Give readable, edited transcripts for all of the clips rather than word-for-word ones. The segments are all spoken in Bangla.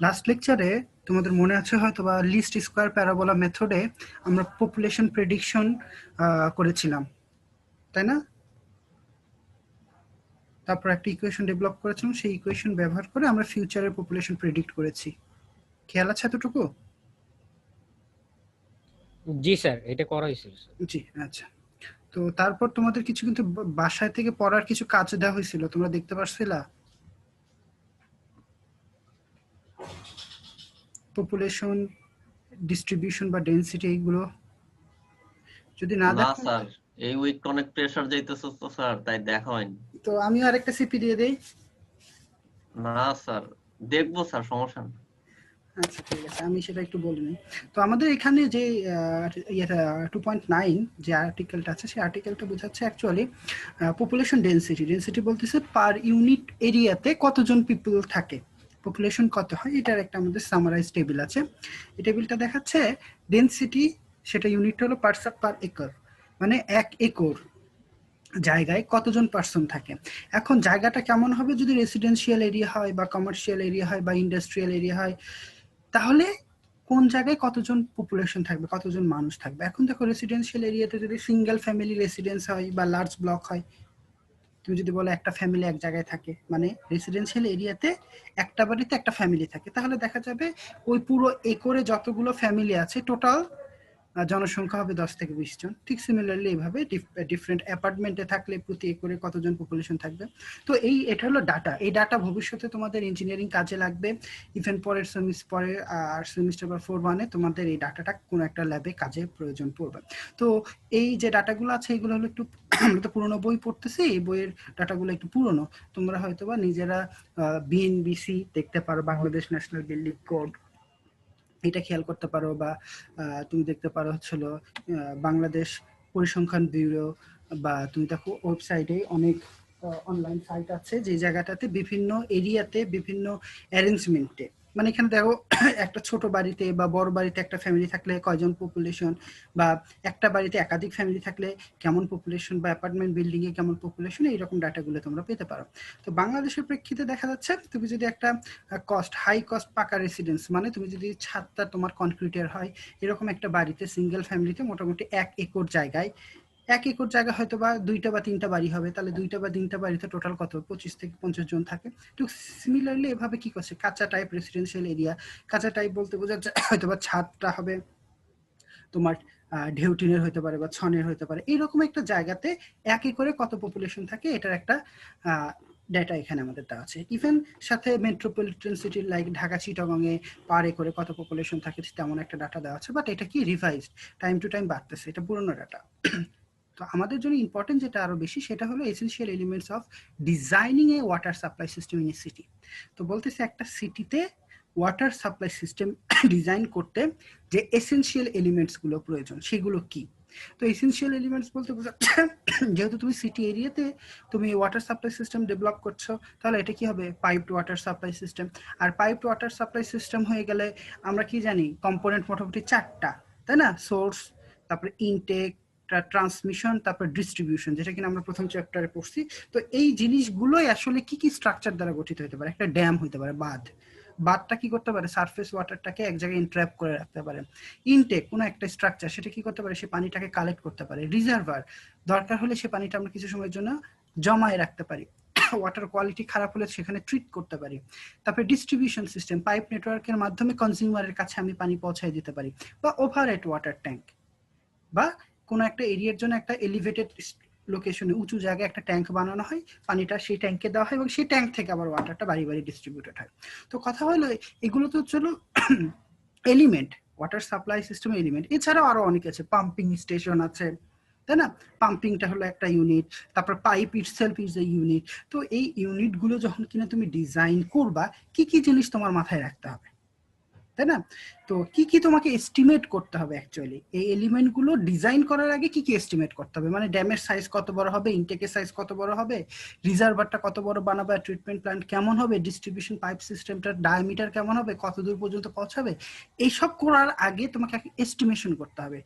লাস্ট লেকচারে তোমাদের মনে আছে হয়তো বা লিস্ট স্কোয়ার প্যারাবোলা মেথডে আমরা পপুলেশন প্রেডিকশন করেছিলাম, তাই না? তারপর একটা ইকুয়েশন ডেভেলপ করেছিলাম, সেই ইকুয়েশন ব্যবহার করে আমরা ফিউচারের পপুলেশন প্রেডিক্ট করেছি। খেয়াল আছে এতটুকু? জি স্যার, এটা করা হয়েছিল। জি, আচ্ছা। তো তারপর তোমাদের কিছু কিন্তু বাসায় থেকে পড়ার কিছু কাজ দেওয়া হয়েছিল, তোমরা দেখতে পারছিলা? পপুলেশন ডিস্ট্রিবিউশন বা ডেনসিটি, এইগুলো যদি না না দেখো স্যার, এই উইক অনেক প্রেসার যাইতেছে তো স্যার, তাই দেখা হয়নি। তো আমিও আরেকটা সিপি দিয়ে দেই। না স্যার, দেখবো স্যার, সমস্যা নেই। আচ্ছা, ঠিক আছে, আমি সেটা একটু বলে নিই। তো আমাদের এখানে যে 2.9 যে আর্টিকেলটা আছে, সেই আর্টিকেলটা বোঝাচ্ছে অ্যাকচুয়ালি পপুলেশন ডেনসিটি। ডেনসিটি বলতেছে পার ইউনিট এরিয়াতে কতজন পিপল থাকে, পপুলেশন কত হয়, এটার একটা আমাদের সামারাইজ টেবিল আছে। এই টেবিলটা দেখাচ্ছে ডেনসিটি, সেটা ইউনিট হলো পার্সন পার একর, মানে 1 একর জায়গায় কতজন পার্সন থাকে। এখন জায়গাটা কেমন হবে, যদি রেসিডেন্সিয়াল এরিয়া হয় বা কমার্শিয়াল এরিয়া হয় বা ইন্ডাস্ট্রিয়াল এরিয়া হয়, তাহলে কোন জায়গায় কতজন পপুলেশন থাকবে, কতজন মানুষ থাকবে। এখন দেখো রেসিডেন্সিয়াল এরিয়াতে যদি সিঙ্গেল ফ্যামিলি রেসিডেন্স হয় বা লার্জ ব্লক হয়, তুমি যদি বলো একটা ফ্যামিলি এক জায়গায় থাকে, মানে রেসিডেন্সিয়াল এরিয়াতে একটা বাড়িতে একটা ফ্যামিলি থাকে, তাহলে দেখা যাবে ওই পুরো একরে যতগুলো ফ্যামিলি আছে টোটাল জনসংখ্যা হবে 10 থেকে 20 জন। ঠিক সিমিলারলি এইভাবে ডিফারেন্ট অ্যাপার্টমেন্টে থাকলে প্রতি একরে কতজন পপুলেশন থাকবে। তো এটা হলো ডাটা। এই ডাটা ভবিষ্যতে তোমাদের ইঞ্জিনিয়ারিং কাজে লাগবে। ইভেন পরের পরে আর সেমিস্টার বা 4-1-এ তোমাদের এই ডাটাটা কোনো একটা ল্যাবে কাজে প্রয়োজন পড়বে। তো এই যে ডাটাগুলো আছে এগুলো হলো একটু আমরা তো পুরোনো বই পড়তেছি, এই বইয়ের ডাটাগুলো একটু পুরোনো। তোমরা হয়তো বা নিজেরা বিএনবিসি দেখতে পারো, বাংলাদেশ ন্যাশনাল বিল্ডিং কোড, এটা খেয়াল করতে পারো, বা তুমি দেখতে পারো হচ্ছিল বাংলাদেশ পরিসংখ্যান ব্যুরো, বা তুমি দেখো ওয়েবসাইটে অনেক অনলাইন সাইট আছে যে জায়গাটাতে বিভিন্ন এরিয়াতে বিভিন্ন অ্যারেঞ্জমেন্টে, মানে এখানে দেখো একটা ছোট বাড়িতে বা বড় বাড়িতে একটা ফ্যামিলি থাকলে কয়জন পপুলেশন, বা একটা বাড়িতে একাধিক ফ্যামিলি থাকলে কেমন পপুলেশন, বা অ্যাপার্টমেন্ট বিল্ডিং এ কেমন পপুলেশন, এইরকম ডাটাগুলো তোমরা পেতে পারো। তো বাংলাদেশের প্রেক্ষিতে দেখা যাচ্ছে তুমি যদি একটা হাই কস্ট পাকা রেসিডেন্স, মানে তুমি যদি ছাদটা তোমার কনক্রিটের হয়, এরকম একটা বাড়িতে সিঙ্গেল ফ্যামিলিতে মোটামুটি 1 একর জায়গায়, 1 একর জায়গা হয়তো বা 2টা বা 3টা বাড়ি হবে, তাহলে 2টা বা 3টা বাড়িতে টোটাল কত, 25 থেকে 50 জন থাকে। তো সিমিলারলি এভাবে কি করছে, কাঁচা টাইপ রেসিডেন্সিয়াল এরিয়া, কাঁচা টাইপ বলতে বোঝাচ্ছে হয়তো বা ছাদটা হবে তোমার ঢেউটিনের হতে পারে বা ছনের হতে পারে, এইরকম একটা জায়গাতে 1 একরে কত পপুলেশন থাকে, এটার একটা ডেটা এখানে আমাদের দেওয়া আছে। ইভেন সাথে মেট্রোপলিটন সিটির লাইক ঢাকা চিটাগংয়ে পার একরে কত পপুলেশন থাকে তেমন একটা ডাটা দেওয়া আছে, বাট এটা কি রিভাইজড, টাইম টু টাইম বাড়তেছে, এটা পুরনো ডাটা। তো আমাদের জন্য ইম্পর্টেন্ট যেটা আরো বেশি, সেটা হলো essential elements of designing a water supply system in a city. তো বলতেছে একটা সিটিতে ওয়াটার সাপ্লাই সিস্টেম ডিজাইন করতে যে এসেনশিয়াল এলিমেন্টস গুলো প্রয়োজন সেগুলো কি। তো এসেনশিয়াল এলিমেন্টস বলতে বোঝাচ্ছে যেহেতু তুমি সিটি এরিয়াতে তুমি ওয়াটার সাপ্লাই সিস্টেম ডেভেলপ করছো, তাহলে এটা কি হবে, পাইপড ওয়াটার সাপ্লাই সিস্টেম। আর পাইপড ওয়াটার সাপ্লাই সিস্টেম হয়ে গেলে আমরা কি জানি, কম্পোনেন্ট মোটামুটি 4টা, তাই না? সোর্স, তারপরে ইনটেক, ট্রান্সমিশন, তারপর ডিস্ট্রিবিউশন, যেটা কিনা আমরা প্রথম চ্যাপ্টারে পড়ছি। তো এই জিনিসগুলোই আসলে কি কি স্ট্রাকচার দ্বারা গঠিত হতে পারে, একটা ড্যাম হতে পারে, বাঁধ, বাঁধটা কি করতে পারে, সারফেস ওয়াটারটাকে এক জায়গায় ইনট্র্যাপ করে রাখতে পারে। ইনটেক কোনো একটা স্ট্রাকচার, সেটা কি করতে পারে, সে পানিটাকে কালেক্ট করতে পারে। রিজার্ভার, দরকার হলে সে পানিটা আমরা কিছু সময়ের জন্য জমায় রাখতে পারি। ওয়াটার কোয়ালিটি খারাপ হলে সেখানে ট্রিট করতে পারি। তারপরে ডিস্ট্রিবিউশন সিস্টেম, পাইপ নেটওয়ার্কের মাধ্যমে কনজিউমারের কাছে আমি পানি পৌঁছায় দিতে পারি। বা ওভারহেড ওয়াটার ট্যাঙ্ক, বা কোনো একটা এরিয়ার জন্য একটা এলিভেটেড লোকেশনে উঁচু জায়গায় একটা ট্যাঙ্ক বানানো হয়, পানিটা সেই ট্যাঙ্কে দেওয়া হয় এবং সেই ট্যাঙ্ক থেকে আবার ওয়াটারটা বাড়ি বাড়ি ডিস্ট্রিবিউটেড হয়। তো কথা হলো এগুলো তো চলো element, water supply system element. এছাড়াও আরো অনেক আছে, পাম্পিং স্টেশন আছে, তাই না? পাম্পিংটা হলো একটা ইউনিট, তারপর pipe itself is a unit. তো এই ইউনিটগুলো যখন কিনা তুমি ডিজাইন করবা, কি কি জিনিস তোমার মাথায় রাখতে হবে, তাই না? তো কি কি তোমাকে এস্টিমেট করতে হবে অ্যাকচুয়ালি, এই এলিমেন্ট গুলো ডিজাইন করার আগে কি কি এস্টিমেট করতে হবে, মানে ড্যামের সাইজ কত বড় হবে, ইনটেকের সাইজ কত বড় হবে, রিজার্ভারটা কত বড় বানাবে, ট্রিটমেন্ট প্ল্যান্ট কেমন হবে, ডিস্ট্রিবিউশন পাইপ সিস্টেমটার ডায়ামিটার কেমন হবে, কত দূর পর্যন্ত পৌঁছাবে, এইসব করার আগে তোমাকে এস্টিমেশন করতে হবে।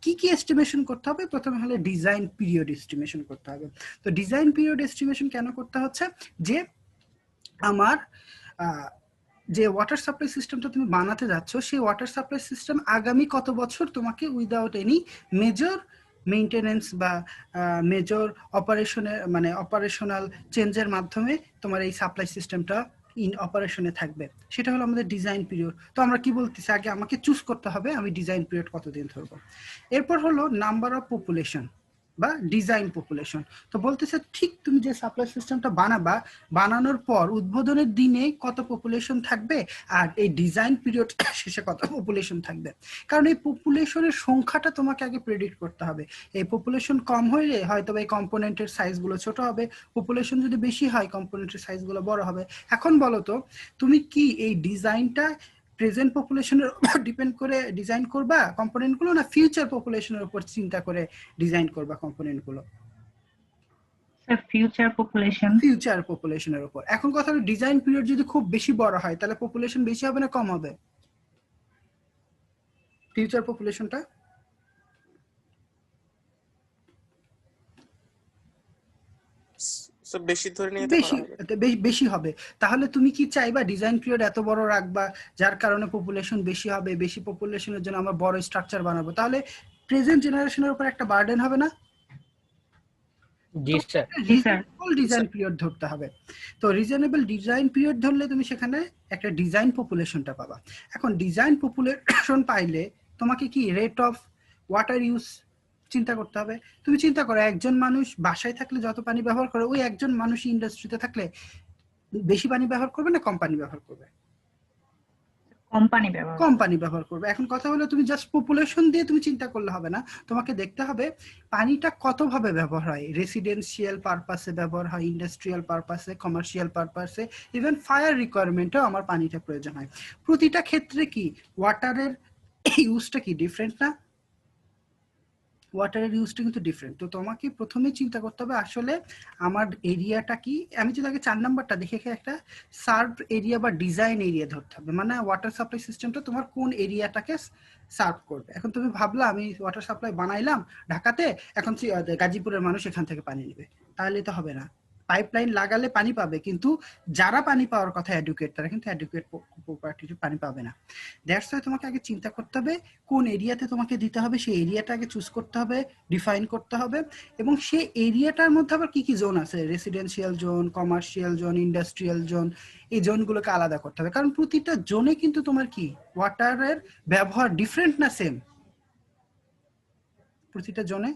কি কি এস্টিমেশন করতে হবে, প্রথমে হলো ডিজাইন পিরিয়ড এস্টিমেশন করতে হবে। তো ডিজাইন পিরিয়ড এস্টিমেশন কেন করতে হচ্ছে, যে আমার যে ওয়াটার সাপ্লাই সিস্টেমটা তুমি বানাতে যাচ্ছ সেই ওয়াটার সাপ্লাই সিস্টেম আগামী কত বছর তোমাকে উইদাউট এনি মেজর মেইনটেনেন্স বা মেজর অপারেশনের মানে অপারেশনাল চেঞ্জের মাধ্যমে তোমার এই সাপ্লাই সিস্টেমটা ইন অপারেশনে থাকবে, সেটা হলো আমাদের ডিজাইন পিরিয়ড। তো আমরা কি বলতেছি, আগে আমাকে চুজ করতে হবে আমি ডিজাইন পিরিয়ড কতদিন ধরবো। এরপর হলো নাম্বার অফ পপুলেশন বা ডিজাইন পপুলেশন। তো বলতেছে ঠিক তুমি যে সাপ্লাই সিস্টেমটা বানাবা, বানানোর পর উদ্বোধনের দিনে কত পপুলেশন থাকবে আর এই ডিজাইন পিরিয়ড শেষে কত পপুলেশন থাকবে। কারণ এই পপুলেশনের সংখ্যাটা তোমাকে আগে প্রেডিক্ট করতে হবে। এই পপুলেশন কম হইলে হয়তো এই কম্পোনেন্টের সাইজগুলো ছোট হবে, পপুলেশন যদি বেশি হয় কম্পোনেন্টের সাইজগুলো বড় হবে। এখন বলো তো তুমি কি এই ডিজাইনটা প্রেজেন্ট পপুলেশনের উপর ডিপেন্ড করে ডিজাইন করবা কম্পোনেন্টগুলো, না ফিউচার পপুলেশনের উপর চিন্তা করে ডিজাইন করবা কম্পোনেন্টগুলো? Sir future population. ফিউচার পপুলেশনের উপর। এখন কথা হলো ডিজাইন পিরিয়ড যদি খুব বেশি বড় হয় তাহলে পপুলেশন বেশি হবে না কম হবে? ফিউচার পপুলেশনটা বেশি ধরে নিয়ে বেশি হবে। তাহলে তুমি কি চাইবা ডিজাইন পিরিয়ড এত বড় রাখবা যার কারণে পপুলেশন বেশি হবে, বেশি পপুলেশনের জন্য আমরা বড় স্ট্রাকচার বানাবো, তাহলে প্রেজেন্ট জেনারেশনের উপর একটা বার্ডেন হবে না? জি স্যার। রিজনেবল ডিজাইন পিরিয়ড ধরতে হবে। তো রিজনেবল ডিজাইন পিরিয়ড ধরলে তুমি সেখানে একটা ডিজাইন পপুলেশনটা পাবা। এখন ডিজাইন পপুলেশন পাইলে তোমাকে কি রেট অফ ওয়াটার ইউজ চিন্তা করতে হবে। তুমি চিন্তা করো একজন মানুষ বাসায় থাকলে যত পানি ব্যবহার করে ওই একজন মানুষ ইন্ডাস্ট্রিতে থাকলে বেশি পানি ব্যবহার করবে না কম পানি ব্যবহার করবে? কম পানি ব্যবহার করবে। এখন কথা হলো তুমি জাস্ট পপুলেশন দিয়ে তুমি চিন্তা করলে হবে না, তোমাকে দেখতে হবে পানিটা কত ভাবে ব্যবহার হয়। রেসিডেন্সিয়াল পারপাসে ব্যবহার হয়, ইন্ডাস্ট্রিয়াল পারপাসে, কমার্শিয়াল পারপাসে, ইভেন ফায়ার রিকোয়ারমেন্টেও আমার পানিটা প্রয়োজন হয়। প্রতিটা ক্ষেত্রে কি ওয়াটারের ইউজটা কি ডিফারেন্ট না? ওয়াটারের ইউজটা কিন্তু ডিফারেন্ট। তো তোমাকে প্রথমে চিন্তা করতে হবে আসলে আমার এরিয়াটা কি। আমি যদি আগে 4 নাম্বারটা দেখে একটা সার্ভ এরিয়া বা ডিজাইন এরিয়া ধরতে হবে, মানে ওয়াটার সাপ্লাই সিস্টেমটা তোমার কোন এরিয়াটাকে সার্ভ করবে। এখন তুমি ভাবলা আমি ওয়াটার সাপ্লাই বানাইলাম ঢাকাতে, এখন গাজীপুরের মানুষ এখান থেকে পানি নেবে, তাহলে তো হবে না। পাইপলাইন লাগালে পানি পাবে, কিন্তু যারা পানি পাওয়ার কথা এডুকেট তারা কিন্তু এডুকেট প্রপার্টিতে পানি পাবে না। দ্যাটস ওয়াই তোমাকে আগে চিন্তা করতে হবে কোন এরিয়াতে তোমাকে দিতে হবে, সেই এরিয়াটা আগে চুজ করতে হবে, ডিফাইন করতে হবে, এবং সেই এরিয়াটার মধ্যে আবার কি কি জোন আছে, residential zone, commercial zone, industrial zone, এই জোনগুলোকে আলাদা করতে হবে। কারণ প্রতিটা জোনে কিন্তু তোমার কি ওয়াটারের ব্যবহার ডিফারেন্ট না সেম? প্রতিটা জোনে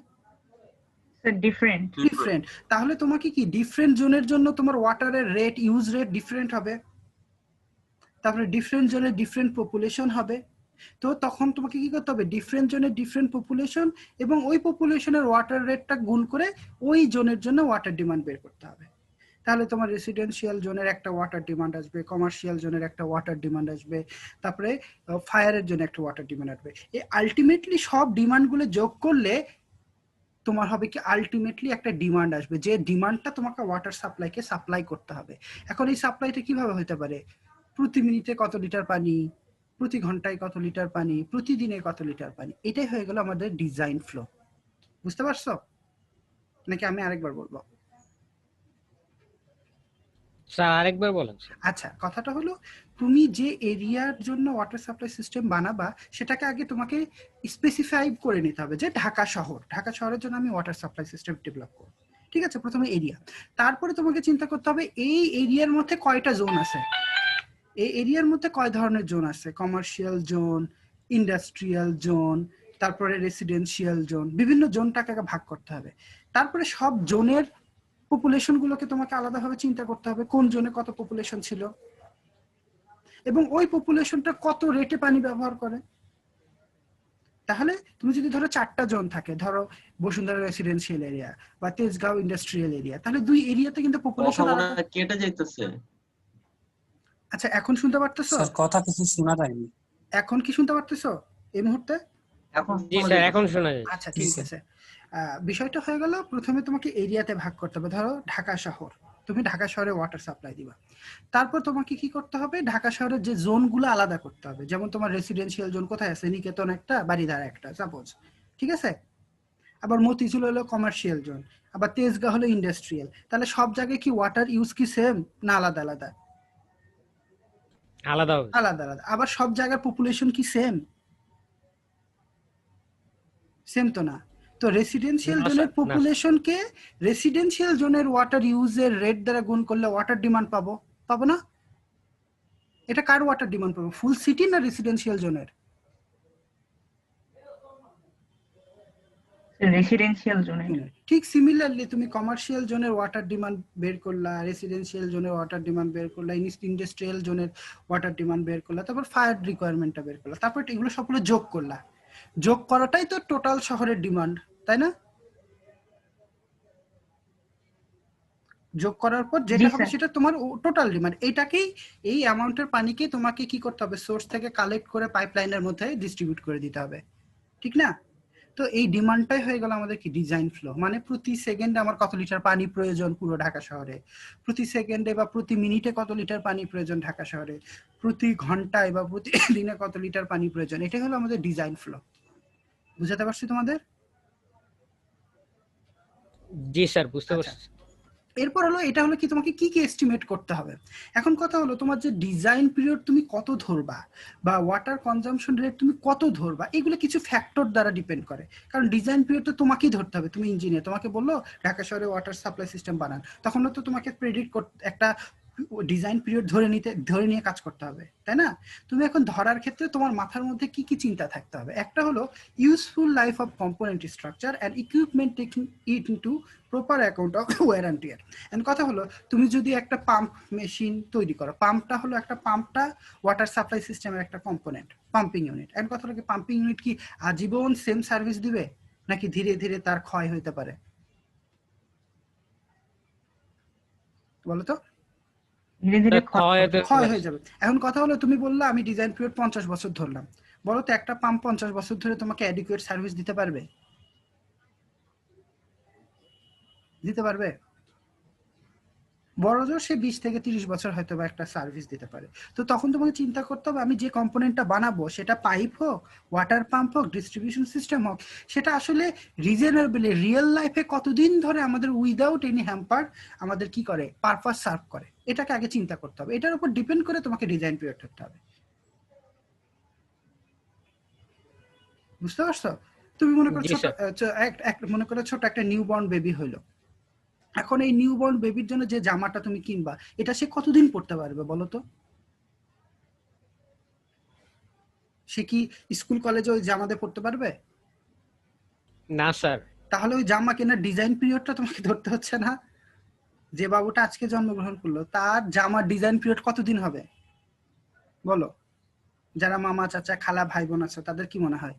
ডিফারেন্ট। তাহলে তোমাকে কি ডিফারেন্ট জোনের জন্য তোমার ওয়াটারের রেট, ইউজ রেট ডিফারেন্ট হবে, তারপরে ডিফারেন্ট জোনে ডিফারেন্ট পপুলেশন হবে। তো তখন তোমাকে কি করতে হবে ডিফারেন্ট জোনের ডিফারেন্ট পপুলেশন এবং ওই পপুলেশনের ওয়াটার রেটটা গুণ করে ওই জোনের জন্য ওয়াটার ডিমান্ড বের করতে হবে। তাহলে তোমার রেসিডেন্সিয়াল জোনের একটা ওয়াটার ডিমান্ড আসবে, কমার্শিয়াল জোনের একটা ওয়াটার ডিমান্ড আসবে, তারপরে ফায়ারের জন্য একটা ওয়াটার ডিমান্ড আসবে। এই আলটিমেটলি সব ডিমান্ডগুলো যোগ করলে তোমার হবে কি আলটিমেটলি একটা ডিমান্ড আসবে, যে ডিমান্ডটা তোমাকে ওয়াটার সাপ্লাইকে সাপ্লাই করতে হবে। এখন এই সাপ্লাইটা কিভাবে হতে পারে? প্রতি মিনিটে কত লিটার পানি, প্রতি ঘন্টায় কত লিটার পানি, প্রতিদিনে কত লিটার পানি। এটাই হয়ে গেল আমাদের ডিজাইন ফ্লো। বুঝতে পারছো নাকি আমি আরেকবার বলবো? স্যার আরেকবার বলেন। আচ্ছা, কথাটা হলো তুমি যে এরিয়ার জন্য ওয়াটার সাপ্লাই সিস্টেম বানাবা সেটাকে আগে তোমাকে স্পেসিফাই করে নিতে হবে যে ঢাকা শহরের জন্য আমি ওয়াটার সাপ্লাই সিস্টেম ডেভেলপ করব। ঠিক আছে, প্রথমে এরিয়া, তারপরে তোমাকে চিন্তা করতে হবে এই এরিয়ার মধ্যে কয়টা জোন আছে, এই এরিয়ার মধ্যে কয় ধরনের জোন আছে, কমার্শিয়াল জোন, ইন্ডাস্ট্রিয়াল জোন, তারপরে রেসিডেন্সিয়াল জোন, বিভিন্ন জোনটাকে ভাগ করতে হবে। তারপরে সব জোনের পপুলেশন গুলোকে তোমাকে আলাদাভাবে চিন্তা করতে হবে কোন জোনে কত পপুলেশন ছিল এবং ওই পপুলেশনটা কত রেটে পানি ব্যবহার করে। তাহলে তুমি যদি ধরো 4টা জোন থাকে, ধরো বসুন্ধরা রেসিডেন্সিয়াল এরিয়া বা তেজগাঁও ইন্ডাস্ট্রিয়াল এরিয়া, তাহলে দুই এরিয়াতে কিন্তু পপুলেশন কেটে যাইতেছে। আচ্ছা, এখন শুনতে পারতেছো? স্যার কথা কিছু শোনা যায়নি। এখন কি শুনতে পারতেছো এই মুহূর্তে? জি স্যার, এখন শোনা যায়। আচ্ছা ঠিক আছে। বিষয়টা হয়ে গেল, প্রথমে তোমাকে এরিয়াতে ভাগ করতে হবে। ধরো ঢাকা শহর, তুমি ঢাকা শহরে ওয়াটার সাপ্লাই দিবা। তারপর তোমাকে কি করতে হবে, ঢাকা শহরের যে জোনগুলো আলাদা করতে হবে। যেমন তোমার রেসিডেন্সিয়াল জোন কোথায় আছে, নিকেতন একটা, বাড়িধারা একটা, সাপোজ, ঠিক আছে। আবার মতিঝিল হলো কমার্শিয়াল জোন, আবার তেজগাঁ হলো ইন্ডাস্ট্রিয়াল। তাহলে সব জায়গায় কি ওয়াটার ইউজ কি সেম না আলাদা আলাদা? আলাদা হবে। আলাদা আলাদা। আবার সব জায়গার পপুলেশন কি সেম? সেম তো না। তো রেসিডেন্সিয়াল না জোনের স্যার, না স্যার। পপুলেশনকে রেসিডেন্সিয়াল জোনের ওয়াটার ইউজের রেট দ্বারা গুণ করলে ওয়াটার ডিমান্ড পাবো, পাবো না? এটা কার ওয়াটার ডিমান্ড পাবো, ফুল সিটি না রেসিডেন্সিয়াল জোনের? রেসিডেন্সিয়াল জোনের। ঠিক সিমিলারলি তুমি কমার্শিয়াল জোনের ওয়াটার ডিমান্ড বের করলা, রেসিডেন্সিয়াল জোনের ওয়াটার ডিমান্ড বের করলা, ইন্ডাস্ট্রিয়াল জোনের ওয়াটার ডিমান্ড বের করলা, তারপর ফায়ার রিকোয়ারমেন্টটা বের করলা, তারপর এগুলো সবগুলো যোগ করলা। যোগ করাটাই তো টোটাল শহরের ডিমান্ড, তাই না? যোগ করার পর জি যেটা হবে স্যার। সেটা তোমার টোটাল ডিমান্ড। এটাকেই, এই অ্যামাউন্টের পানিকে তোমাকে কি করতে হবে, সোর্স থেকে কালেক্ট করে পাইপলাইনের মধ্যে ডিস্ট্রিবিউট করে দিতে হবে, ঠিক না? তো এই ডিমান্ডটাই হয়ে গেল আমাদের কি ডিজাইন ফ্লো। মানে প্রতি সেকেন্ডে আমার কত লিটার পানি প্রয়োজন পুরো ঢাকা শহরে, প্রতি সেকেন্ডে বা প্রতি মিনিটে কত লিটার পানি প্রয়োজন ঢাকা শহরে, প্রতি ঘন্টায় বা প্রতি দিনে কত লিটার পানি প্রয়োজন, এটাই হলো আমাদের ডিজাইন ফ্লো। বুঝাতে পারছি তোমাদের? জি স্যার, বুঝতে আচ্ছা, পারছি। এরপর হলো এটা হলো কি তোমাকে কি কি এস্টিমেট করতে হবে। এখন কথা হলো তোমার যে ডিজাইন পিরিয়ড তুমি কত ধরবা বা ওয়াটার কনজাম্পশন রেট তুমি কত ধরবা, এগুলো কিছু ফ্যাক্টর দ্বারা ডিপেন্ড করে। কারণ ডিজাইন পিরিয়ড তো তোমাকেই ধরতে হবে, তুমি ইঞ্জিনিয়ার, তোমাকে বললো ঢাকা শহরে ওয়াটার সাপ্লাই সিস্টেম বানান, তখন তো তোমাকে প্রেডিক্ট করতে একটা ডিজাইন পিরিয়ড ধরে নিয়ে কাজ করতে হবে, তাই না? তুমি এখন ধরার ক্ষেত্রে তোমার মাথার মধ্যে কি কি চিন্তা থাকতে হবে। একটা হলো useful life of component structure and equipment taking it into proper account of wear and tear. And কথা হলো তুমি যদি একটা পাম্প মেশিন তৈরি করো, পাম্পটা হলো একটা, পাম্পটা ওয়াটার সাপ্লাই সিস্টেমের একটা কম্পোনেন্ট, পাম্পিং ইউনিট। এন্ড কথা হলো কি পাম্পিং ইউনিট কি আজীবন সেম সার্ভিস দিবে নাকি ধীরে ধীরে তার ক্ষয় হইতে পারে? বলো তো। ধীরে ধীরে ক্ষয় হয়ে যাবে। এখন কথা হলো তুমি বললা আমি ডিজাইন পিরিয়ড 50 বছর ধরলাম, বলো তো একটা পাম্প 50 বছর ধরে তোমাকে অ্যাডিকুয়েট সার্ভিস দিতে পারবে? দিতে পারবে? বড় জোর সে 20 থেকে 30 বছর হয়তো বা একটা সার্ভিস দিতে পারে। তো তখন তোমাকে চিন্তা করতে হবে আমি যে কম্পোনেন্টটা বানাবো সেটা পাইপ হোক, ওয়াটার পাম্প হোক, ডিস্ট্রিবিউশন সিস্টেম হোক, সেটা আসলে রিজনেবলি রিয়েল লাইফে কতদিন ধরে আমাদের উইদাউট এনি হ্যাম্পার আমাদের কি করে, পারপাস সার্ভ করে, এটাকে আগে চিন্তা করতে হবে। এটার উপর ডিপেন্ড করে তোমাকে ডিজাইন পিরিয়ড করতে হবে। বুঝতে পারছো? তুমি মনে করো জি ছোট স্যার। মনে করো ছোট একটা নিউবর্ন বেবি হইলো। এখন এই নিউবর্ন বেবির জন্য যে জামাটা তুমি কিনবা এটা সে কতদিন পরতে পারবে বলো তো? সে কি স্কুল কলেজে ওই জামা দিয়ে পড়তে পারবে? না স্যার। তাহলে ওই জামা কেনার ডিজাইন পিরিয়ডটা তোমাকে ধরতে হচ্ছে না? যে বাবুটা আজকে জন্মগ্রহণ করলো তার জামার ডিজাইন পিরিয়ড কতদিন হবে বলো? যারা মামা চাচা খালা ভাই বোন আছে তাদের কি মনে হয়?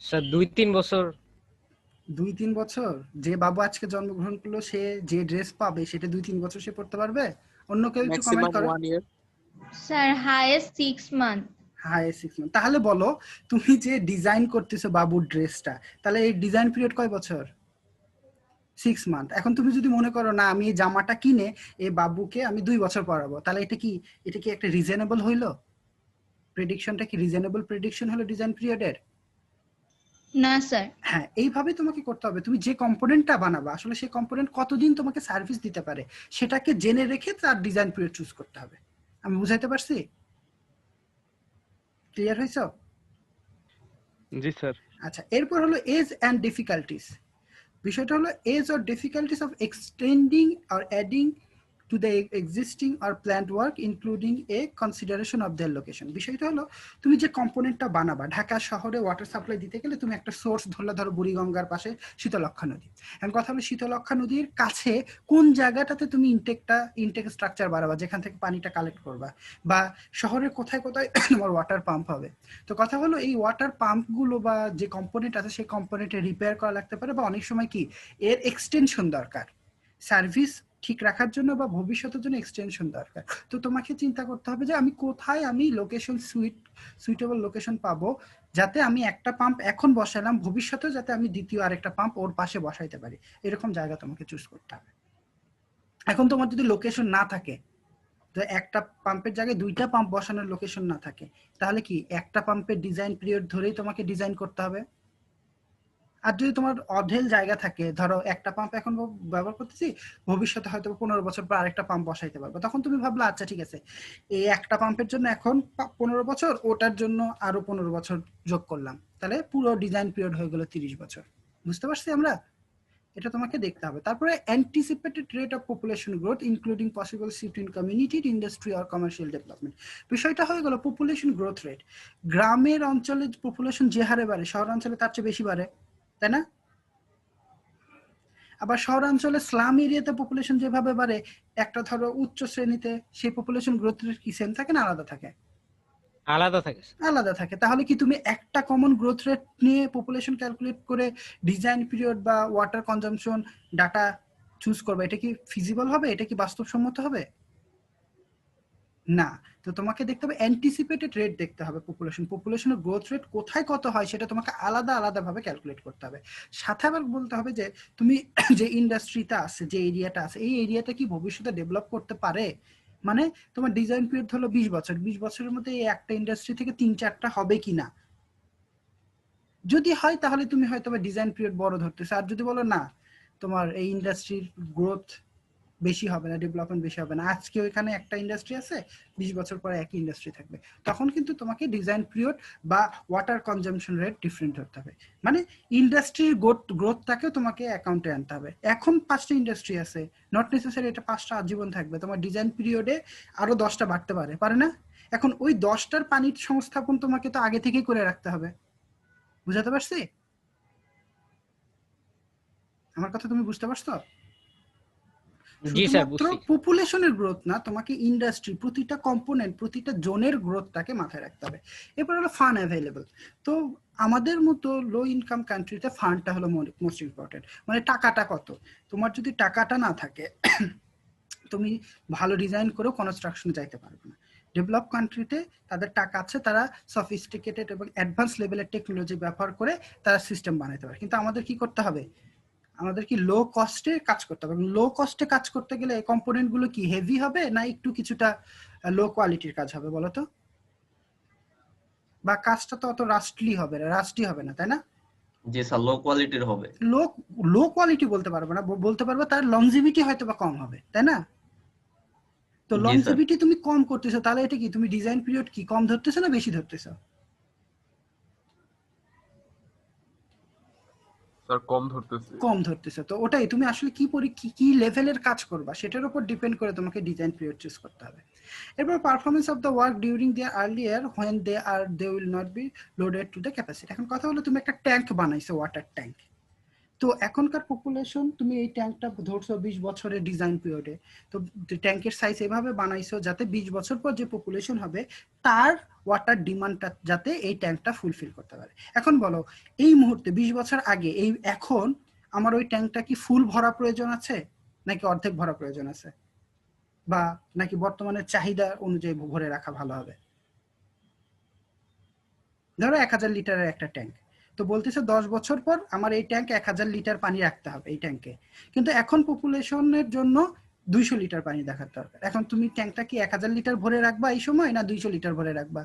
স্যার 2-3 বছর। 2-3 বছর? যে বাবু আজকে জন্মগ্রহণ করলো সে যে ড্রেস পাবে সেটা 2-3 বছর সে পড়তে পারবে? অন্য কেউ একটু কমেন্ট করো। Sir highest 6 month. হ্যাঁ 6 মান্থ। তাহলে বলো তুমি যে ডিজাইন করতেছো বাবুর ড্রেসটা, তাহলে এই ডিজাইন পিরিয়ড কয় বছর? 6 মান্থ। এখন তুমি যদি মনে করো না আমি এই জামাটা কিনে এই বাবুকে আমি 2 বছর পরাবো, তাহলে এটা কি একটা রিজনেবল হইলো? প্রেডিকশনটা কি রিজনেবল প্রেডিকশন হলো ডিজাইন পিরিয়ডের? না স্যার। হ্যাঁ, এইভাবে তোমাকে করতে হবে। তুমি যে কম্পোনেন্টটা বানাবা আসলে সেই কম্পোনেন্ট কতদিন তোমাকে সার্ভিস দিতে পারে সেটাকে জেনে রেখে তার ডিজাইন পিরিয়ড চুজ করতে হবে। আমি বুঝাইতে পারছি? ক্লিয়ার হয়েছে? জি স্যার। আচ্ছা, এরপর হলো এজ অ্যান্ড ডিফিকাল্টিস। বিষয়টা হলো ease or difficulties of extending or adding to the existing or planned work including a consideration of their location. বিষয়টা হলো তুমি যে কম্পোনেন্টটা বানাবা, ঢাকা শহরে ওয়াটার সাপ্লাই দিতে গেলে তুমি একটা সোর্স ধরলে, ধরো বুড়িগঙ্গার পাশে শীতলক্ষা নদী। এখন কথা হলো শীতলক্ষা নদীর কাছে কোন জায়গাটাতে তুমি ইনটেক স্ট্রাকচার বাড়াবা যেখান থেকে পানিটা কালেক্ট করবা, বা শহরের কোথায় কোথায় তোমার ওয়াটার পাম্প হবে। তো কথা হলো এই ওয়াটার পাম্পগুলো বা যে কম্পোনেন্ট আছে সেই কম্পোনেন্টে রিপেয়ার করা লাগতে পারে, বা অনেক সময় কি এর এক্সটেনশন দরকার সার্ভিস ঠিক রাখার জন্য বা ভবিষ্যতের জন্য এক্সটেনশন দরকার। তো তোমাকে চিন্তা করতে হবে যে আমি কোথায় আমি লোকেশন সুইটেবল লোকেশন পাবো যাতে আমি একটা পাম্প এখন বসালাম ভবিষ্যতেও যাতে আমি দ্বিতীয় আরেকটা পাম্প ওর পাশে বসাইতে পারি, এরকম জায়গা তোমাকে চুজ করতে হবে। এখন তোমার যদি লোকেশন না থাকে, তো একটা পাম্পের জায়গায় 2টা পাম্প বসানোর লোকেশন না থাকে, তাহলে কি একটা পাম্পের ডিজাইন পিরিয়ড ধরেই তোমাকে ডিজাইন করতে হবে? আর যদি তোমার অঢেল জায়গা থাকে, ধরো একটা পাম্প এখন ব্যবহার করতেছি, ভবিষ্যতে হয়তো 15 বছর পর আরেকটা পাম্প বসাইতে পারবো, তখন তুমি ভাবলা আচ্ছা ঠিক আছে এই একটা পাম্পের জন্য এখন 15 বছর, ওটার জন্য আরো 15 বছর যোগ করলাম, তাহলে পুরো ডিজাইন পিরিয়ড হয়ে গেল 30 বছর। বুঝতে পারছি আমরা? এটা তোমাকে দেখতে হবে। তারপরে anticipated rate of population growth including possible shift in community, industry or commercial development. বিষয়টা হয়ে গেল পপুলেশন গ্রোথ রেট। গ্রামের অঞ্চলে পপুলেশন যে হারে বাড়ে শহরাঞ্চলে তার চেয়ে বেশি বাড়ে, তাই না? আবার শহরাঞ্চলে স্লাম এরিয়াতে পপুলেশন যেভাবে বাড়ে, একটা ধরো উচ্চ শ্রেণীতে সেই পপুলেশন গ্রোথ রেট কি সেম থাকে না আলাদা থাকে? আলাদা থাকে স্যার। আলাদা থাকে। তাহলে কি তুমি একটা কমন গ্রোথ রেট নিয়ে পপুলেশন ক্যালকুলেট করে ডিজাইন পিরিয়ড বা ওয়াটার কনজাম্পশন ডাটা চুজ করবে? এটা কি ফিজিবল হবে? এটা কি বাস্তবসম্মত হবে? না। তো তোমাকে দেখতে হবে অ্যান্টিসিপেটেড রেট দেখতে হবে। পপুলেশনের গ্রোথ রেট কোথায় কত হয় সেটা তোমাকে আলাদা আলাদা ভাবে ক্যালকুলেট করতে হবে। সাথে আবার বলতে হবে যে তুমি যে ইন্ডাস্ট্রিটা আছে, যে এরিয়াটা আছে, এই এরিয়াটা কি ভবিষ্যতে ডেভেলপ করতে পারে? মানে তোমার ডিজাইন পিরিয়ড হলো 20 বছর, 20 বছরের মধ্যে এই একটা ইন্ডাস্ট্রি থেকে 3-4টা হবে কিনা। যদি হয় তাহলে তুমি হয়তো ডিজাইন পিরিয়ড বড় ধরতেছো। আর যদি বলো না তোমার এই ইন্ডাস্ট্রির গ্রোথ বেশি হবে না, ডেভেলপমেন্ট বেশি হবে না, আজকে ওইখানে একটা ইন্ডাস্ট্রি আছে, 20 বছর পরে একই ইন্ডাস্ট্রি থাকবে, তখন কিন্তু তোমাকে ডিজাইন পিরিয়ড বা ওয়াটার কনজাম্পশন রেট ডিফারেন্ট হতে হবে। মানে ইন্ডাস্ট্রির গ্রোথটাকেও তোমাকে অ্যাকাউন্টে আনতে হবে। এখন 5টা ইন্ডাস্ট্রি আছে, নট নেসেসারি এটা 5টা আজীবন থাকবে, তোমার ডিজাইন পিরিয়ডে আরো 10টা বাড়তে পারে, পারে না? এখন ওই 10টার পানির সংস্থাপন তোমাকে তো আগে থেকেই করে রাখতে হবে। বুঝাতে পারছি? আমার কথা তুমি বুঝতে পারছো? জি স্যার, শুধুমাত্র বুঝছি। পপুলেশনের গ্রোথ না, তোমাকে ইন্ডাস্ট্রি প্রতিটা কম্পোনেন্ট, প্রতিটা জোনের গ্রোথটাকে মাথায় রাখতে হবে। এরপর হলো ফান্ড অ্যাভেলেবল। তো আমাদের মতো লো ইনকাম কান্ট্রিতে ফান্ডটা হলো মোস্ট ইম্পর্টেন্ট। মানে টাকাটা কত, তোমার যদি টাকাটা না থাকে তুমি ভালো ডিজাইন করেও কনস্ট্রাকশনে যাইতে পারবে না। ডেভেলপ কান্ট্রিতে তাদের টাকা আছে, তারা সফিস্টিকেটেড এবং অ্যাডভান্স লেভেলের টেকনোলজি ব্যবহার করে তারা সিস্টেম বানাতে পারে। কিন্তু আমাদের কি করতে হবে? আমাদের কি লো কস্টে কাজ করতে হবে। লো কস্টে কাজ করতে গেলে কম্পোনেন্ট গুলো কি হেভি হবে না একটু কিছুটা লো কোয়ালিটির কাজ হবে বলো তো? বা কাজটা তো অত রাস্টলি হবে না, রাস্টি হবে না, তাই না? জি স্যার, লো কোয়ালিটির হবে। লো লো কোয়ালিটি বলতে পারবো না, বলতে পারবো তার লংজিভিটি হয়তো বা কম হবে, তাই না? তো জি স্যার। লংজিভিটি তুমি কম করতেছো, তাহলে এটা কি তুমি ডিজাইন পিরিয়ড কি কম ধরতেছো না বেশি ধরতেছো? স্যার কম ধরতেছি। কম ধরতেছে। তো ওটাই তুমি আসলে কি লেভেলের কাজ করবা সেটার উপর ডিপেন্ড করে তোমাকে ডিজাইন পিরিয়ড চুজ করতে হবে। এরপর performance of the work during their earlier when they will not be loaded to the capacity. এখন কথা হলো তুমি একটা ট্যাঙ্ক বানাইছো, ওয়াটার ট্যাঙ্ক। তো এখনকার পপুলেশন, তুমি এই ট্যাঙ্কটা ধরছো 20 বছরের ডিজাইন পিরিয়ডে, তো ট্যাঙ্কের সাইজ এভাবে বানাইছো যাতে 20 বছর পর যে পপুলেশন হবে তার ওয়াটার ডিমান্ডটা যাতে এই ট্যাঙ্কটা ফুলফিল করতে পারে। এখন বলো এই মুহূর্তে 20 বছর আগে এই এখন আমার ওই ট্যাঙ্কটা কি ফুল ভরা প্রয়োজন আছে নাকি অর্ধেক ভরা প্রয়োজন আছে, বা নাকি বর্তমানে চাহিদা অনুযায়ী ভরে রাখা ভালো হবে? ধরো 1000 লিটারের একটা ট্যাঙ্ক, তো বলতেছে 10 বছর পর আমার এই ট্যাঙ্ক 1000 লিটার পানি রাখতে হবে এই ট্যাঙ্কে, কিন্তু এখন পপুলেশনের জন্য 200 লিটার পানি দেখার দরকার। এখন তুমি ট্যাঙ্কটা কি 1000 লিটার ভরে রাখবা এই সময় না 200 লিটার ভরে রাখবা?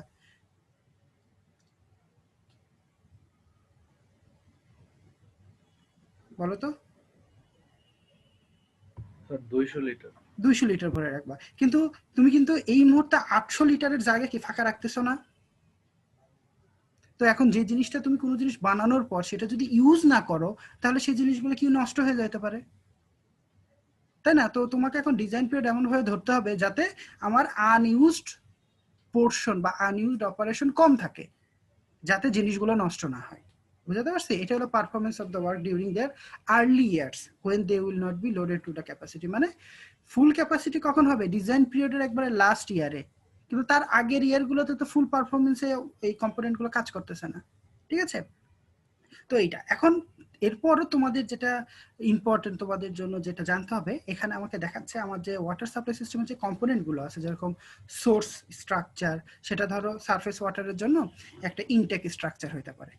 বলো তো। 200 লিটার। 200 লিটার ভরে রাখবা, কিন্তু তুমি কিন্তু এই মুহূর্তে 800 লিটারের জায়গা কি ফাঁকা রাখতেছো না? তো এখন যে জিনিসটা তুমি কোনো জিনিস বানানোর পর সেটা যদি ইউজ না করো তাহলে সেই জিনিসগুলো কি নষ্ট হয়ে যেতে পারে, তাই না? তো তোমাকে এখন ডিজাইন পিরিয়ড এমন ভাবে ধরতে হবে যাতে আমার আনইউজড পোর্শন বা আনইউজড অপারেশন কম থাকে, যাতে জিনিসগুলো নষ্ট না হয়। বুঝতে পারছি? এটা হলো performance of the work during their early years when they will not be loaded to the capacity. মানে ফুল ক্যাপাসিটি কখন হবে? ডিজাইন পিরিয়ডের একবারে লাস্ট ইয়ারে, কিন্তু তার আগের ইয়ারগুলোতে তো ফুল পারফরমেন্সে এই কম্পোনেন্টগুলো কাজ করতেছে না। ঠিক আছে? তো এইটা এখন এরপরও তোমাদের যেটা ইম্পর্টেন্ট তোমাদের জন্য যেটা জানতে হবে, এখানে আমাকে দেখাচ্ছে আমার যে ওয়াটার সাপ্লাই সিস্টেমের যে কম্পোনেন্ট গুলো আছে, যেরকম সোর্স স্ট্রাকচার, সেটা ধরো সারফেস ওয়াটারের জন্য একটা ইনটেক স্ট্রাকচার হইতে পারে,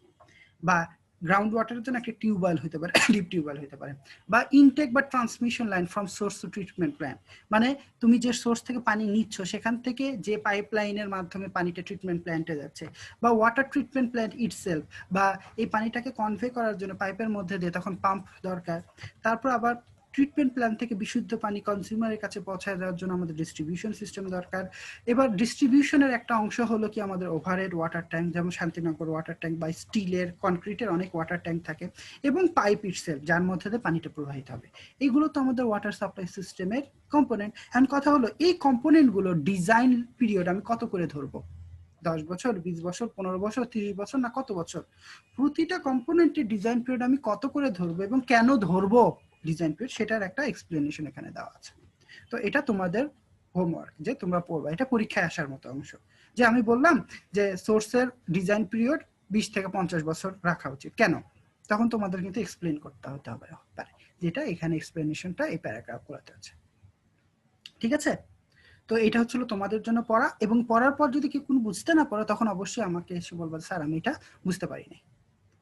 বা গ্রাউন্ড ওয়াটারের জন্য একটা টিউবওয়েল হতে পারে, ডিপ টিউবওয়েল হতে পারে, বা ইনটেক বা transmission line from source to treatment plant, মানে তুমি যে সোর্স থেকে পানি নিচ্ছ সেখান থেকে যে পাইপ লাইনের মাধ্যমে পানিটা ট্রিটমেন্ট প্ল্যান্টে যাচ্ছে, বা ওয়াটার ট্রিটমেন্ট প্ল্যান্ট ইটসেলফ, বা এই পানিটাকে কনভে করার জন্য পাইপের মধ্যে দিয়ে তখন পাম্প দরকার, তারপর আবার ট্রিটমেন্ট প্ল্যান্ট থেকে বিশুদ্ধ পানি কনজিউমারের কাছে পৌঁছায় দেওয়ার জন্য আমাদের ডিস্ট্রিবিউশন সিস্টেম দরকার। এবার ডিস্ট্রিবিউশনের একটা অংশ হলো কি আমাদের ওভারহেড ওয়াটার ট্যাঙ্ক, যেমন শান্তিনগর ওয়াটার ট্যাঙ্ক বা স্টিলের কনক্রিটের অনেক ওয়াটার ট্যাঙ্ক থাকে, এবং পাইপ ইটসেলফ যার মধ্যে দিয়ে পানিটা প্রবাহিত হবে। এগুলো তো আমাদের ওয়াটার সাপ্লাই সিস্টেমের কম্পোনেন্ট। এন্ড কথা হলো এই কম্পোনেন্টগুলো ডিজাইন পিরিয়ড আমি কত করে ধরবো, 10 বছর, 20 বছর, 15 বছর, 30 বছর, না কত বছর? প্রতিটা কম্পোনেন্টের ডিজাইন পিরিয়ড আমি কত করে ধরবো এবং কেন ধরবো ডিজাইন পিরিয়ড, সেটার একটা এক্সপ্লেনেশন এখানে দেওয়া আছে। তো এটা তোমাদের হোমওয়ার্ক যে তোমরা পড়বা, এটা পরীক্ষায় আসার মতো অংশ। যে আমি বললাম যে সোর্সের ডিজাইন পিরিয়ড 20 থেকে 50 বছর রাখা উচিত, কেন? তখন তোমাদের কিন্তু এক্সপ্লেন করতে হতে হবে পারে, যেটা এখানে এক্সপ্লেনেশনটা এই প্যারাগ্রাফগুলোতে আছে। ঠিক আছে? তো এটা হচ্ছিল তোমাদের জন্য পড়া, এবং পড়ার পর যদি কেউ কোনো বুঝতে না পারো তখন অবশ্যই আমাকে এসে বলবো স্যার আমি এটা বুঝতে পারিনি।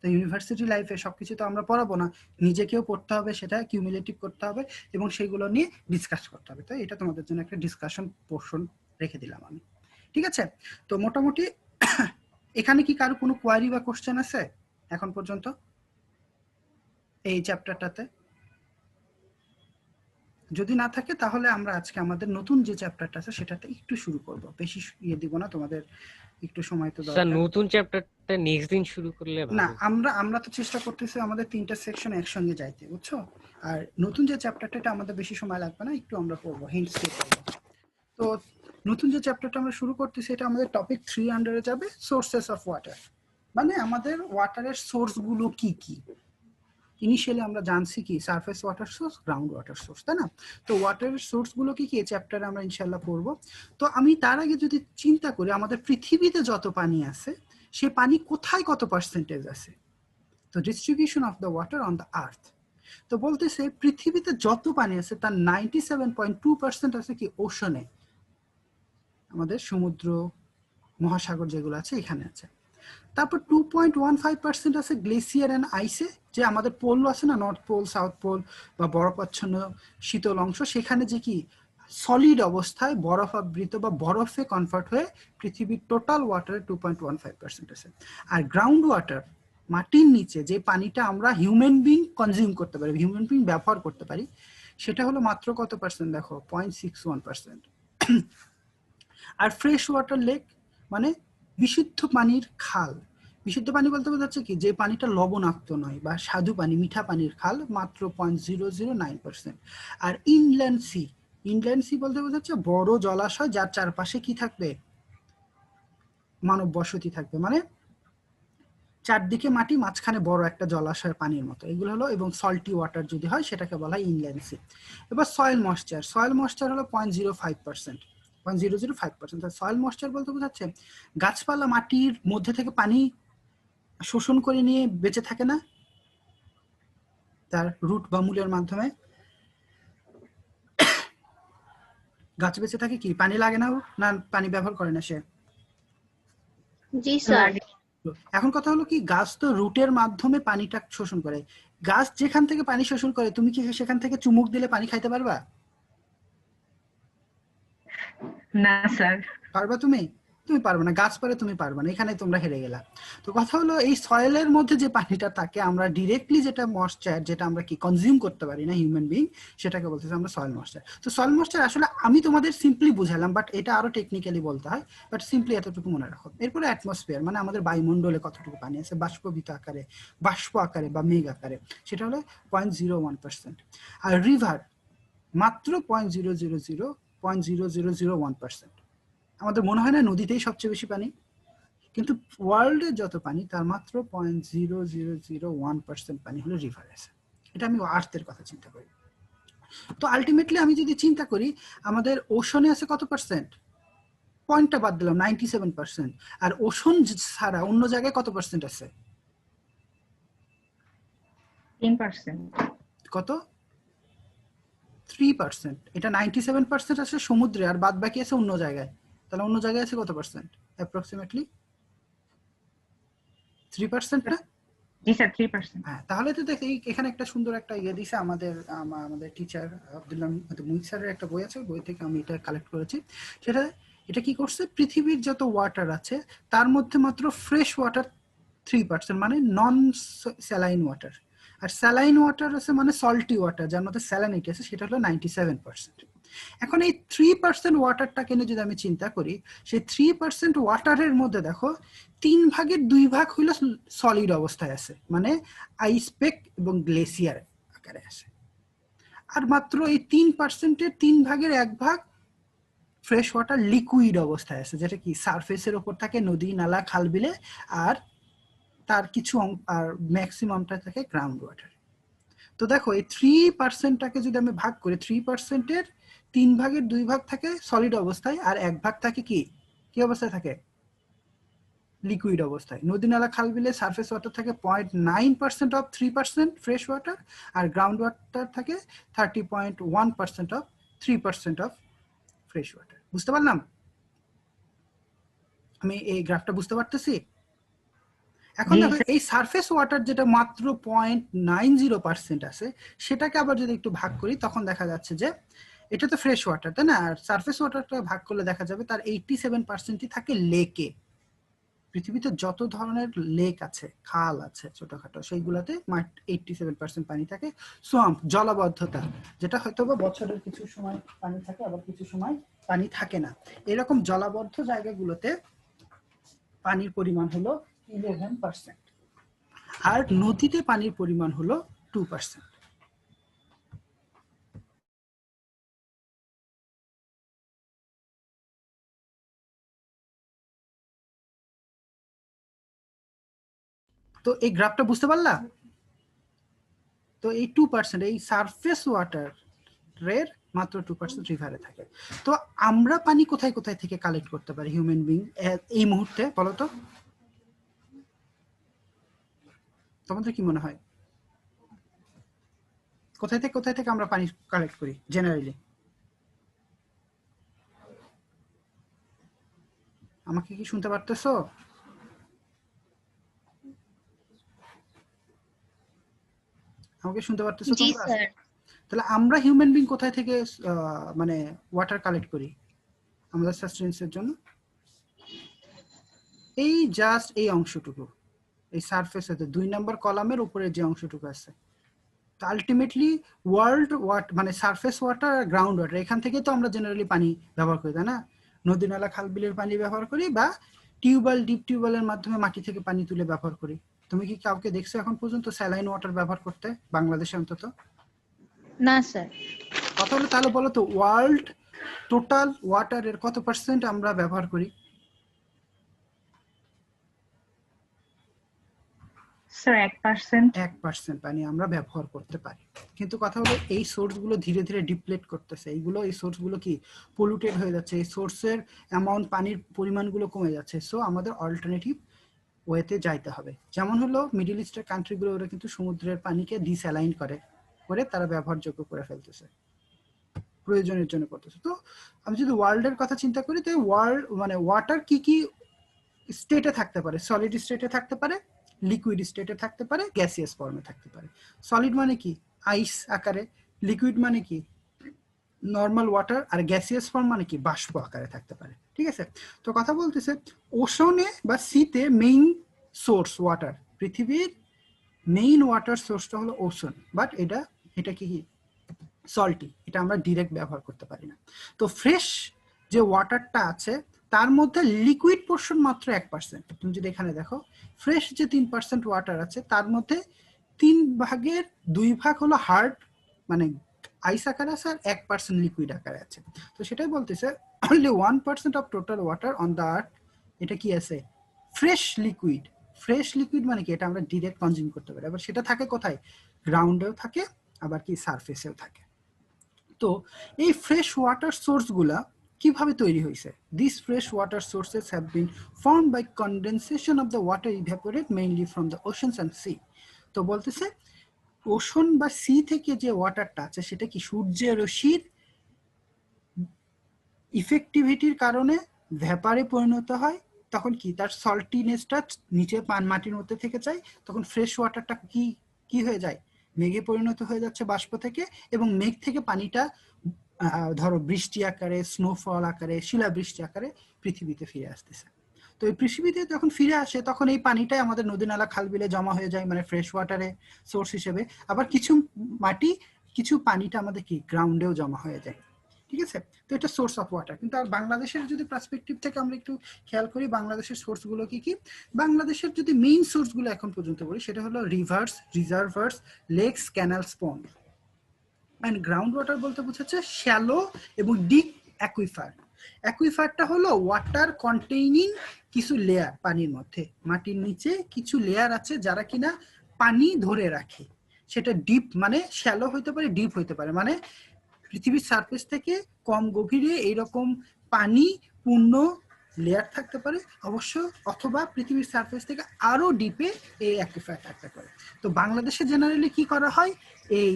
তো ইউনিভার্সিটি লাইফে সবকিছু তো আমরা পড়াবো না, নিজেকেও পড়তে হবে, সেটা কিউমুলেটিভ করতে হবে এবং সেগুলো নিয়ে ডিসকাস করতে হবে। তো এটা তোমাদের জন্য একটা ডিসকাশন পোর্শন রেখে দিলাম আমি। ঠিক আছে? তো মোটামুটি এখানে কি কারো কোনো কোয়ারি বা কোশ্চেন আছে এখন পর্যন্ত এই চ্যাপ্টারটাতে? যদি না থাকে তাহলে আমরা আজকে আমাদের নতুন যে চ্যাপ্টারটা আছে সেটাতে একটু শুরু করব, বেশি ইয়ে দিব না, তোমাদের একটু সময় তো স্যার দরকার। নতুন চ্যাপ্টারটা নেক্সট দিন শুরু করলে না, ভালো। আমরা তো চেষ্টা করতেছি আমাদের 3টা সেকশন একসঙ্গে যাইতে, বুঝছো? আর নতুন যে চ্যাপ্টারটা এটা আমাদের বেশি সময় লাগবে না, একটু আমরা পড়বো, হিন্টস দিয়ে পড়বো। তো নতুন যে চ্যাপ্টারটা আমরা শুরু করতেছি এটা আমাদের টপিক 3 আন্ডারে যাবে, সোর্সেস অফ ওয়াটার, মানে আমাদের ওয়াটারের সোর্স গুলো কি কি। ইনিশিয়ালি আমরা জানছি কি surface water source, ground water source, তাই না? তো ওয়াটারের সোর্স গুলো কি কি এই চ্যাপ্টারে আমরা ইনশাআল্লাহ পড়বো। তো আমি তার আগে যদি চিন্তা করি আমাদের পৃথিবীতে যত পানি আছে সে পানি কোথায় কত পার্সেন্টেজ আছে, তো distribution of the water on the earth. তো বলতেছে পৃথিবীতে যত পানি আছে তার 97.2% আছে কি ওশনে, আমাদের সমুদ্র মহাসাগর যেগুলো আছে এখানে আছে। তারপর 2.15% আছে গ্লেসিয়ার এন্ড আইসে, যে আমাদের পোল আছে না, নর্থ পোল, সাউথ পোল বা বরফাচ্ছন্ন শীতল অংশ, সেখানে যে কি সলিড অবস্থায় বরফ আবৃত বা বরফে কনভার্ট হয়ে পৃথিবীর টোটাল ওয়াটারে 2.15% আছে। আর গ্রাউন্ড ওয়াটার, মাটির নিচে যে পানিটা আমরা হিউম্যান বিং কনজিউম করতে পারি, হিউম্যান বিং ব্যবহার করতে পারি, সেটা হলো মাত্র কত পার্সেন্ট দেখো, 0.61%। আর ফ্রেশ ওয়াটার লেক মানে বিশুদ্ধ পানির খাল, বিশুদ্ধ পানি বলতে বোঝাচ্ছে কি যে পানিটা লবণাক্ত নয় বা স্বাদু পানি, মিঠা পানির খাল, মাত্র 0.009%। আর ইনল্যান্ড সি, ইনল্যান্ড সি বলতে বোঝাচ্ছে বড় জলাশয় যার চারপাশে কি থাকবে, মানব বসতি থাকবে, মানে চারদিকে মাটি, মাঝখানে বড় একটা জলাশয়ের পানির মতো, এগুলো হলো। এবং সল্টি ওয়াটার যদি হয় সেটাকে বলা হয় ইনল্যান্ড সি। এবার সয়েল ময়েশ্চার, সয়েল ময়েশ্চার হলো 0.05%, 0.005%। সয়েল ময়েশ্চার বলতে বোঝাচ্ছে গাছপালা মাটির মধ্যে থেকে পানি শোষণ করে নিয়ে বেঁচে থাকে না তার রুট বা মূলের মাধ্যমে, গাছ বেঁচে থাকে কি পানি লাগে না, না পানি ব্যবহার করে না সে? জি স্যার। এখন কথা হলো কি গাছ তো রুটের মাধ্যমে পানিটা শোষণ করে, গাছ যেখান থেকে পানি শোষণ করে তুমি কি সেখান থেকে চুমুক দিলে পানি খাইতে পারবা? না স্যার। পারবা তুমি? তুমি পারবে না, গাছ পারে তুমি পারবে না, এখানে তোমরা হেরে গেলা। তো কথা হলো এই সয়েলের মধ্যে যে পানিটা থাকে আমরা ডিরেক্টলি যেটা ময়েশ্চার, যেটা আমরা কি কনজিউম করতে পারি না হিউম্যান বিং, সেটাকে বলতেছি আমরা সয়েল ময়েশ্চার। তো সয়েল ময়েশ্চার আসলে আমি তোমাদের সিম্পলি বুঝালাম, বাট এটা আরো টেকনিক্যালি বলতে হয়, বাট সিম্পলি এতটুকু মনে রাখো। এরপরে অ্যাটমসফিয়ার মানে আমাদের বায়ুমণ্ডলে কতটুকু পানি আছে বাষ্পীভূত আকারে, বাষ্প আকারে বা মেঘ আকারে, সেটা হলো 0.01%। আর রিভার মাত্র 0.00001%। আমাদের মনে হয় না নদীতেই সবচেয়ে বেশি পানি, কিন্তু ওয়ার্ল্ডে যত পানি তার মাত্র 0.0001% পানি হলো রিভার আছে। এটা আমি আর্থের কথা চিন্তা করি। তো আলটিমেটলি আমি যদি চিন্তা করি আমাদের ওশনে আছে কত পার্সেন্ট, পয়েন্টটা বাদ দিলাম 97%, আর ওশন ছাড়া অন্য জায়গায় কত পার্সেন্ট আছে, 3%। কত, 3%। এটা 97% আছে সমুদ্রে আর বাদ বাকি আছে অন্য জায়গায়, তাহলে অন্য জায়গায় আছে কত পার্সেন্ট, অ্যাপ্রক্সিমেটলি 3% না? জি স্যার 3%। হ্যাঁ, তাহলে তো দেখি এখানে একটা সুন্দর একটা ইয়ে দিছে আমাদের টিচার আব্দুল্লাহ মুহিত স্যারের একটা বই আছে, বই থেকে আমি এটা কালেক্ট করেছি। এটা কি করছে, পৃথিবীর যত ওয়াটার আছে তার মধ্যে মাত্র ফ্রেশ ওয়াটার 3%, মানে নন স্যালাইন ওয়াটার। আর স্যালাইন ওয়াটার আছে মানে সল্টি ওয়াটার, যার মধ্যে স্যালাইনিটি আছে, সেটা হলো 97%। এখন এই 3% ওয়াটারটাকে নিয়ে যদি আমি চিন্তা করি, সেই 3% ওয়াটারের মধ্যে দেখো 3 ভাগের 2 ভাগ হইল সলিড অবস্থায় আছে, মানে আইস পেক এবং গ্লেসিয়ার আকারে আছে। আর মাত্র এই 3%-এর 3 ভাগের 1 ভাগ ফ্রেশ ওয়াটার লিকুইড অবস্থায় আছে, যেটা কি সারফেসের উপর থাকে, নদী নালা খাল বিলে, আর তার কিছু আর ম্যাক্সিমামটা থাকে গ্রাউন্ড ওয়াটার। তো দেখো এই 3%টাকে যদি আমি ভাগ করি, 3%-এর 3 ভাগের 2 ভাগ থাকে সলিড অবস্থায়, আর 1 ভাগ থাকে কি অবস্থায় থাকে, লিকুইড অবস্থায়। নদী নালা খাল বিলে সারফেস ওয়াটার থাকে 0.9% অফ 3% ফ্রেশ ওয়াটার, আর গ্রাউন্ড ওয়াটার থাকে 30.1% অফ 3% অফ ফ্রেশ ওয়াটার। বুঝতে পারলাম? আমি এই গ্রাফটা বুঝতে পারতেছি? এখন দেখো এই সারফেস ওয়াটার যেটা মাত্র 0.90% আছে, সেটাকে আবার যদি একটু ভাগ করি, তখন দেখা যাচ্ছে যে এটা তো ফ্রেশ ওয়াটার, তাই না? আর সারফেস ওয়াটারটা ভাগ করলে দেখা যাবে তার 87%ই থাকে লেকে। পৃথিবীতে যত ধরনের লেক আছে, খাল আছে ছোটখাটো, সেইগুলোতে 87% পানি থাকে। সোয়াম্প, জলাবদ্ধতা, যেটা হয়তো বা বছরের কিছু সময় পানি থাকে, আবার কিছু সময় পানি থাকে না। এরকম জলাবদ্ধ জায়গাগুলোতে পানির পরিমাণ হলো 11%, আর নদীতে পানির পরিমাণ হলো 2%। তো এই গ্রাফটা বুঝতে পারলা? তো এই 2%, এই সারফেস ওয়াটারের মাত্র 2% রিভারে থাকে। তো আমরা পানি কোথায় কোথায় থেকে কালেক্ট করতে পারি হিউম্যান বিং এই মুহূর্তে, বলো তো? তোমাদের কি মনে হয় কোথায় থেকে আমরা পানি কালেক্ট করি জেনারেলি? আমাকে কি শুনতে পারতেছো? আমাকে শুনতে পারতেছো জি তোমরা? স্যার। তাহলে আমরা হিউম্যান বিং কোথায় থেকে মানে ওয়াটার কালেক্ট করি আমাদের সাস্টেন্সের জন্য? এই জাস্ট এই অংশটুকু, এই সারফেসে 2 নাম্বার কলামের উপরে যে অংশটুকু আছে, তো আলটিমেটলি ওয়ার্ল্ড মানে সারফেস ওয়াটার আর গ্রাউন্ড ওয়াটার, এখান থেকে তো আমরা জেনারেলি পানি ব্যবহার করি, তাই না? নদী নালা খাল বিলের পানি ব্যবহার করি, বা টিউবওয়েল, ডিপ টিউবওয়েলের মাধ্যমে মাটি থেকে পানি তুলে ব্যবহার করি। তুমি কি কাউকে দেখছো এখন পর্যন্ত স্যালাইন ওয়াটার ব্যবহার করতে, বাংলাদেশে অন্তত? না স্যার। কথা হলো, তাহলে বলো তো ওয়ার্ল্ড টোটাল ওয়াটারের কত পার্সেন্ট আমরা ব্যবহার করি? স্যার 1%। 1% পানি আমরা ব্যবহার করতে পারি। কিন্তু কথা হলো এই সোর্সগুলো ধীরে ধীরে ডিপ্লেট করতেছে, এই সোর্সগুলো কি পলিউটেড হয়ে যাচ্ছে, এই সোর্সের অ্যামাউন্ট, পানির পরিমাণগুলো কমে যাচ্ছে। সো আমাদের অল্টারনেটিভ ওয়েতে যাইতে হবে। যেমন হলো মিডল ইস্টের কান্ট্রিগুলো, ওরা কিন্তু সমুদ্রের পানিকে ডিস্যালাইন করে তারা ব্যবহারযোগ্য করে ফেলতেছে, প্রয়োজনের জন্য করতেছে। তো আমি যদি ওয়ার্ল্ডের কথা চিন্তা করি, তো ওয়ার্ল্ড মানে ওয়াটার কি কি স্টেটে থাকতে পারে? সলিড স্টেটে থাকতে পারে, লিকুইড স্টেটে থাকতে পারে, গ্যাসিয়াস ফর্মে থাকতে পারে। সলিড মানে কি আইস আকারে, লিকুইড মানে কি নর্মাল ওয়াটার, আর গ্যাসিয়াস ফর্ম মানে কি বাষ্প আকারে থাকতে পারে। ঠিক আছে? তো কথা বলতেছে ওশনে বা সিতে মেইন সোর্স ওয়াটার, পৃথিবীর মেইন ওয়াটার সোর্সটা হলো ওশন, বাট এটা কি সল্টি, এটা আমরা ডিরেক্ট ব্যবহার করতে পারি না। তো ফ্রেশ যে ওয়াটারটা আছে তার মধ্যে লিকুইড পোর্শন মাত্র 1%। তুমি যদি এখানে দেখো, ফ্রেশ যে 3% ওয়াটার আছে তার মধ্যে 3 ভাগের 2 ভাগ হলো হার্ড, মানে আইস আকারে আছে, আর 1% লিকুইড আকারে আছে। তো সেটাই বলতেছে only 1% of total water on the earth, এটা কি আছে ফ্রেশ লিকুইড। ফ্রেশ লিকুইড মানে কি, এটা আমরা ডিরেক্ট কনজিউম করতে পারি। আবার সেটা থাকে কোথায়? গ্রাউন্ডেও থাকে, আবার কি সারফেসেও থাকে। তো এই ফ্রেশ ওয়াটার সোর্সগুলা কিভাবে তৈরি হয়েছে? This fresh water sources have been formed by condensation of the water evaporate mainly from the oceans and sea. তো বলতেছে ওশন বা সি থেকে যে ওয়াটারটা আছে সেটা কি সূর্যের রশ্মির ইফেক্টিভিটির কারণে ভ্যাপারে পরিণত হয়, তখন কি তার সল্টিনেসটা নিচে মাটির মধ্যে থেকে যায়, তখন ফ্রেশ ওয়াটারটা কি কি হয়ে যায়, মেঘে পরিণত হয়ে যাচ্ছে বাষ্প থেকে, এবং মেঘ থেকে পানিটা ধরো বৃষ্টি আকারে, স্নোফল আকারে, শিলাবৃষ্টি আকারে পৃথিবীতে ফিরে আসতেছে। তো এই পৃথিবীতে যখন ফিরে আসে তখন এই পানিটাই আমাদের নদী নালা খাল বিলে জমা হয়ে যায়, মানে ফ্রেশ ওয়াটারে সোর্স হিসেবে। আবার কিছু মাটি, কিছু পানিটা আমাদের কি গ্রাউন্ডেও জমা হয়ে যায়, ঠিক আছে। তো এটা সোর্স অফ ওয়াটার। কিন্তু আর বাংলাদেশের যদি পার্সপেক্টিভ থেকে আমরা একটু খেয়াল করি, বাংলাদেশের সোর্সগুলো কি কি, বাংলাদেশের যদি মেইন সোর্সগুলো এখন পর্যন্ত বলি সেটা হলো rivers, reservoirs, lakes, canals, pond. And ground water বলতে বোঝাচ্ছে শ্যালো এবং ডিপ অ্যাকুইফার। অ্যাকুইফারটা হলো ওয়াটার কন্টেইনিং কিছু লেয়ার, পানির মধ্যে মাটির নিচে কিছু লেয়ার আছে যারা কিনা পানি ধরে রাখে। সেটা ডিপ মানে শ্যালো হইতে পারে, ডিপ হইতে পারে, মানে পৃথিবীর সারফেস থেকে কম গভীরে এইরকম পানি পূর্ণ লেয়ার থাকতে পারে অবশ্য, অথবা পৃথিবীর সারফেস থেকে আরো ডিপে এই অ্যাকুইফার থাকতে পারে। তো বাংলাদেশে জেনারেলি কি করা হয়, এই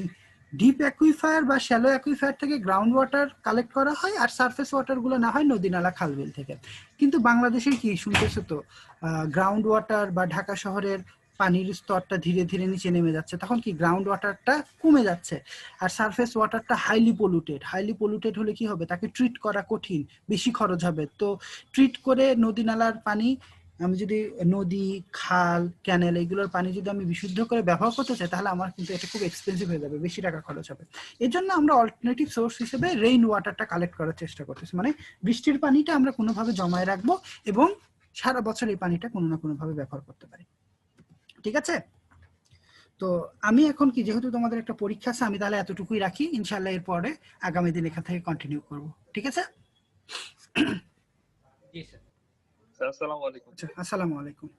ডিপ অ্যাকুইফায়ার বা শ্যালো অ্যাকুইফায়ার থেকে গ্রাউন্ড ওয়াটার কালেক্ট করা হয়, আর সারফেস ওয়াটার গুলো না হয় নদী নালা খালবিল থেকে। কিন্তু বাংলাদেশের কি শুনতেছো তো, গ্রাউন্ড ওয়াটার বা ঢাকা শহরের পানির স্তরটা ধীরে ধীরে নিচে নেমে যাচ্ছে, তখন কি গ্রাউন্ড ওয়াটারটা কমে যাচ্ছে, আর সারফেস ওয়াটারটা হাইলি পলিউটেড। হাইলি পলিউটেড হলে কি হবে, তাকে ট্রিট করা কঠিন, বেশি খরচ হবে। তো ট্রিট করে নদী নালার পানি, আমি যদি নদী, খাল, ক্যানেল এগুলোর পানি যদি আমি বিশুদ্ধ করে ব্যবহার করতে চাই, তাহলে আমার কিন্তু এটা খুব এক্সপেন্সিভ হয়ে যাবে, বেশি টাকা খরচ হবে। এই জন্য আমরা অল্টারনেটিভ সোর্স হিসেবে রেইন ওয়াটারটা কালেক্ট করার চেষ্টা করতেছি, মানে বৃষ্টির পানিটা আমরা কোনোভাবে জমায় রাখবো এবং সারা বছর এই পানিটা কোনো না কোনোভাবে ব্যবহার করতে পারি, ঠিক আছে। তো আমি এখন কি, যেহেতু তোমাদের একটা পরীক্ষা আছে, আমি তাহলে এতটুকুই রাখি, ইনশাআল্লাহ এরপরে আগামী দিন এখান থেকে কন্টিনিউ করব, ঠিক আছে। জি স্যার। আসসালামু আলাইকুম। আচ্ছা, আসসালামু আলাইকুম।